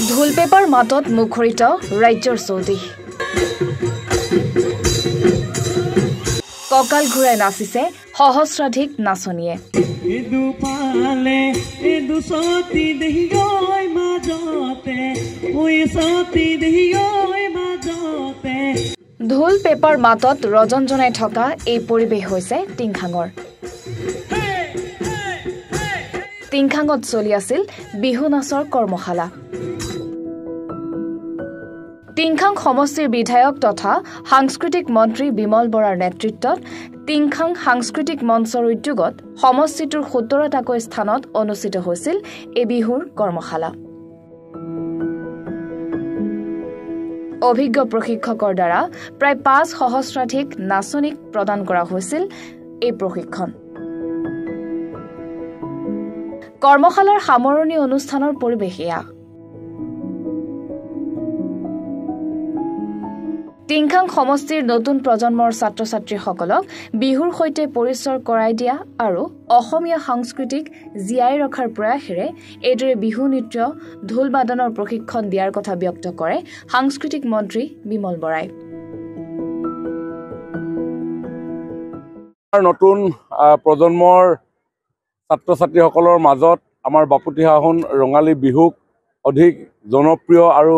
ঢোল পেপাৰ মাতত মুখৰিত ৰাজ্যৰ চৌদিশ ককাল ঘূৰাই নাচিছে সহস্ৰাধিক নাচনীয়ে ঢোল পেপাৰ মাতত ৰজন জনাই থকা এই পৰিৱেশ হৈছে টিংখাঙৰ টিংখাঙত চলি আছিল বিহু নাচৰ কৰ্মশালা টিংখাং সমষ্টিৰ বিধায়ক তথা সাংস্কৃতিক মন্ত্ৰী বিমল বৰাৰ নেতৃত্বত টিংখাং সাংস্কৃতিক মঞ্চৰ উদ্যোগত সমষ্টিটোৰ 17টাকৈ স্থানত অনুষ্ঠিত হৈছিল এই বিহুৰ কৰ্মশালা অভিজ্ঞ প্ৰশিক্ষকৰ দ্বাৰা প্ৰায় 5 সহস্ৰাধিক নাচনীক প্ৰদান কৰা হৈছিল এই প্ৰশিক্ষণ কৰ্মশালাৰ সামৰণি অনুষ্ঠানৰ পৰিৱেশ এয়া টিংখাং সমষ্টিৰ নতুন প্ৰজন্মৰ ছাত্ৰ-ছাত্ৰীসকলক বিহুৰ সৈতে পৰিচয় কৰাই দিয়া আৰু অসমীয়া সংস্কৃতিক জীয়াই ৰখাৰ প্ৰয়াসেৰে এইদৰে বিহু নৃত্য ঢোল বাদনৰ প্ৰশিক্ষণ দিয়াৰ কথা ব্যক্ত কৰে সাংস্কৃতিক মন্ত্ৰী বিমল বৰাই নতুন প্ৰজন্মৰ ছাত্ৰ-ছাত্ৰীসকলৰ মাজত আমাৰ বাপুতিসাহোন ৰঙালী বিহুক অধিক জনপ্ৰিয় আৰু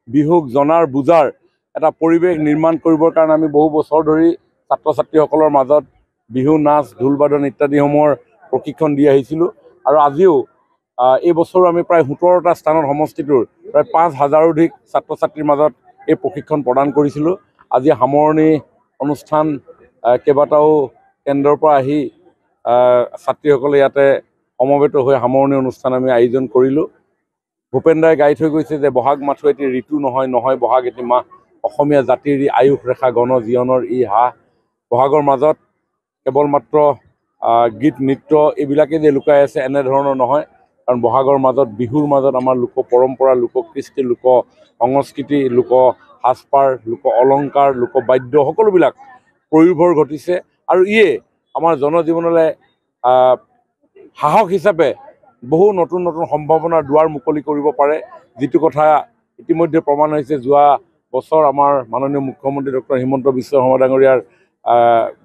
বিহুক জনাৰ বুজাৰ এটা পৰিৱেশ নিৰ্মাণ কৰিবৰ কাৰণে আমি বহু বছৰ ধৰি ছাত্ৰ-ছাত্ৰীসকলৰ মাজত বিহু নাচ ঢোল বাদন ইত্যাদিসমূহৰ প্ৰশিক্ষণ দি আহিছিলোঁ আৰু আজিও এই বছৰ আমি প্ৰায় 17টা স্থানত সমষ্টিটোৰ প্ৰায় 5,000 অধিক ছাত্ৰ-ছাত্ৰীৰ মাজত এই প্ৰশিক্ষণ প্ৰদান কৰিছিলোঁ আজি সামৰণি অনুষ্ঠান কেইবাটাও কেন্দ্ৰৰ পৰা আহি ছাত্ৰীসকলে ইয়াতে সমবেত হৈ সামৰণি অনুষ্ঠান আমি আয়োজন কৰিলোঁ ভূপেন দাই গাই থৈ গৈছে যে বহাগ মাথো এটি ঋতু নহয় বহাগ এটি মাহ অসমীয়া জাতিৰ আয়ুস ৰেখা গণ জীৱনৰ ই হাঁহ বহাগৰ মাজত কেৱল মাত্ৰ গীত নৃত্য এইবিলাকে যে লুকাই আছে এনেধৰণৰ নহয় কাৰণ বহাগৰ মাজত বিহুৰ মাজত আমাৰ লোক পৰম্পৰা লোক কৃষ্টি লোক সংস্কৃতি লোক সাজপাৰ লোক অলংকাৰ লোক বাদ্য সকলোবিলাক প্ৰয়োভৰ ঘটিছে আৰু ইয়ে আমাৰ জনজীৱনলৈ সাহস হিচাপে বহু নতুন নতুন সম্ভাৱনাৰ দুৱাৰ মুকলি কৰিব পাৰে যিটো কথা ইতিমধ্যে প্ৰমাণ হৈছে যোৱা বছৰ আমাৰ মাননীয় মুখ্যমন্ত্ৰী ডক্টৰ হিমন্ত বিশ্ব শৰ্মা ডাঙৰীয়াৰ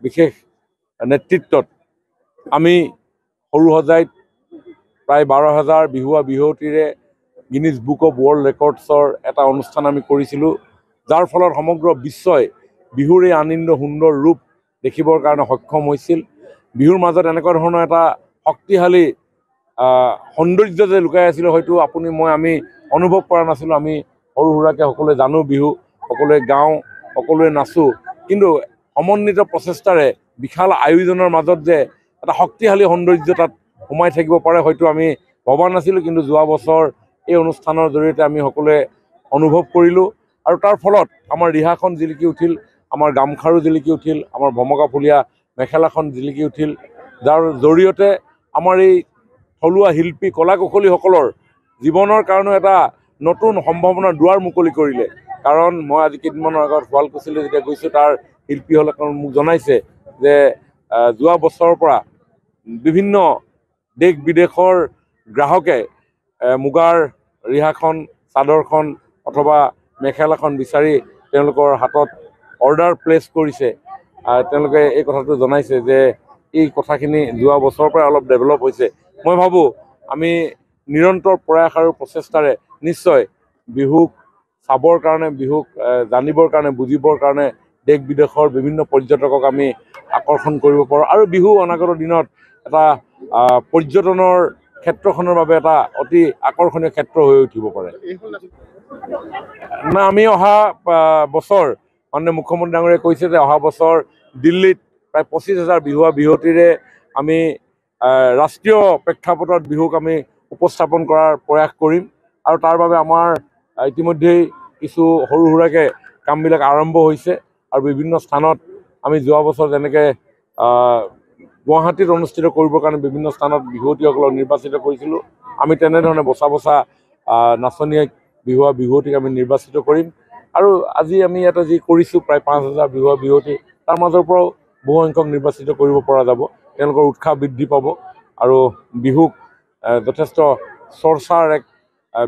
বিশেষ নেতৃত্বত আমি সৰুসজাইত প্ৰায় 12,000 বিহুৱা বিহুৱতীৰে গিনিজ বুক অফ ৱৰ্ল্ড ৰেকৰ্ডছৰ এটা অনুষ্ঠান আমি কৰিছিলোঁ যাৰ ফলত সমগ্ৰ বিশ্বই বিহুৰ এই আনন্দ সুন্দৰ ৰূপ দেখিবৰ কাৰণে সক্ষম হৈছিল বিহুৰ মাজত এনেকুৱা ধৰণৰ এটা শক্তিশালী সৌন্দৰ্য যে লুকাই আছিল হয়তো আপুনি মই আমি অনুভৱ কৰা নাছিলোঁ আমি সৰু সুৰাকৈ সকলোৱে জানো বিহু সকলোৱে গাওঁ সকলোৱে নাচোঁ কিন্তু সমন্বিত প্ৰচেষ্টাৰে বিশাল আয়োজনৰ মাজত যে এটা শক্তিশালী সৌন্দৰ্য তাত সোমাই থাকিব পাৰে হয়তো আমি ভবা নাছিলোঁ কিন্তু যোৱা বছৰ এই অনুষ্ঠানৰ জৰিয়তে আমি সকলোৱে অনুভৱ কৰিলোঁ আৰু তাৰ ফলত আমাৰ ৰিহাখন জিলিকি উঠিল আমাৰ গামখাৰু জিলিকি উঠিল আমাৰ ভমকাফুলীয়া মেখেলাখন জিলিকি উঠিল যাৰ জৰিয়তে আমাৰ এই থলুৱা শিল্পী কলা কুশলীসকলৰ জীৱনৰ কাৰণে এটা নতুন সম্ভাৱনাৰ দুৱাৰ মুকলি কৰিলে কাৰণ মই আজি কেইদিনমানৰ আগত শুৱালকুছিলৈ যেতিয়া গৈছোঁ তাৰ শিল্পীসকলে মোক জনাইছে যে যোৱা বছৰৰ পৰা বিভিন্ন দেশ বিদেশৰ গ্ৰাহকে মুগাৰ ৰিহাখন চাদৰখন অথবা মেখেলাখন বিচাৰি তেওঁলোকৰ হাতত অৰ্ডাৰ প্লেচ কৰিছে তেওঁলোকে এই কথাটো জনাইছে যে এই কথাখিনি যোৱা বছৰৰ পৰা অলপ ডেভেলপ হৈছে মই ভাবোঁ আমি নিৰন্তৰ প্ৰয়াস আৰু প্ৰচেষ্টাৰে নিশ্চয় বিহুক চাবৰ কাৰণে বিহুক জানিবৰ কাৰণে বুজিবৰ কাৰণে দেশ বিদেশৰ বিভিন্ন পৰ্যটকক আমি আকৰ্ষণ কৰিব পাৰোঁ আৰু বিহু অনাগত দিনত এটা পৰ্যটনৰ ক্ষেত্ৰখনৰ বাবে এটা অতি আকৰ্ষণীয় ক্ষেত্ৰ হৈ উঠিব পাৰে না আমি অহা বছৰ মাননীয় মুখ্যমন্ত্ৰী ডাঙৰীয়াই কৈছে যে অহা বছৰ দিল্লীত প্ৰায় 25,000 বিহুৱা বিহুৱতীৰে আমি ৰাষ্ট্ৰীয় প্ৰেক্ষাপটত বিহুক আমি উপস্থাপন কৰাৰ প্ৰয়াস কৰিম আৰু তাৰ বাবে আমাৰ ইতিমধ্যেই কিছু সৰু সুৰাকৈ কামবিলাক আৰম্ভ হৈছে আৰু বিভিন্ন স্থানত আমি যোৱা বছৰ যেনেকৈ গুৱাহাটীত অনুষ্ঠিত কৰিবৰ কাৰণে বিভিন্ন স্থানত বিহুৱতীসকলক নিৰ্বাচিত কৰিছিলোঁ আমি তেনেধৰণে বচা নাচনীয়ে বিহুৱা বিহুৱতীক আমি নিৰ্বাচিত কৰিম আৰু আজি আমি ইয়াতে যি কৰিছোঁ প্ৰায় 5,000 বিহুৱা বিহুৱতী তাৰ মাজৰ পৰাও বহু সংখ্যক নিৰ্বাচিত কৰিব পৰা যাব তেওঁলোকৰ উৎসাহ বৃদ্ধি পাব আৰু বিহুক যথেষ্ট চৰ্চাৰ এক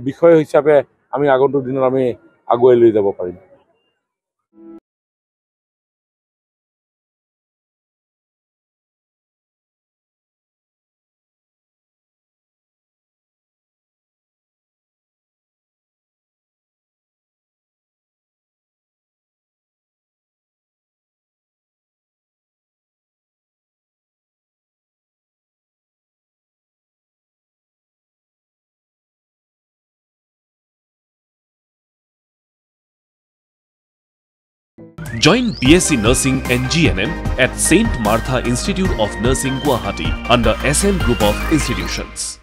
বিষয় হিচাপে আমি আগন্তুক দিনত আমি আগুৱাই লৈ যাব পাৰিম। Join BSc Nursing and GNM at St. Martha Institute of Nursing, Guwahati under SM Group of Institutions.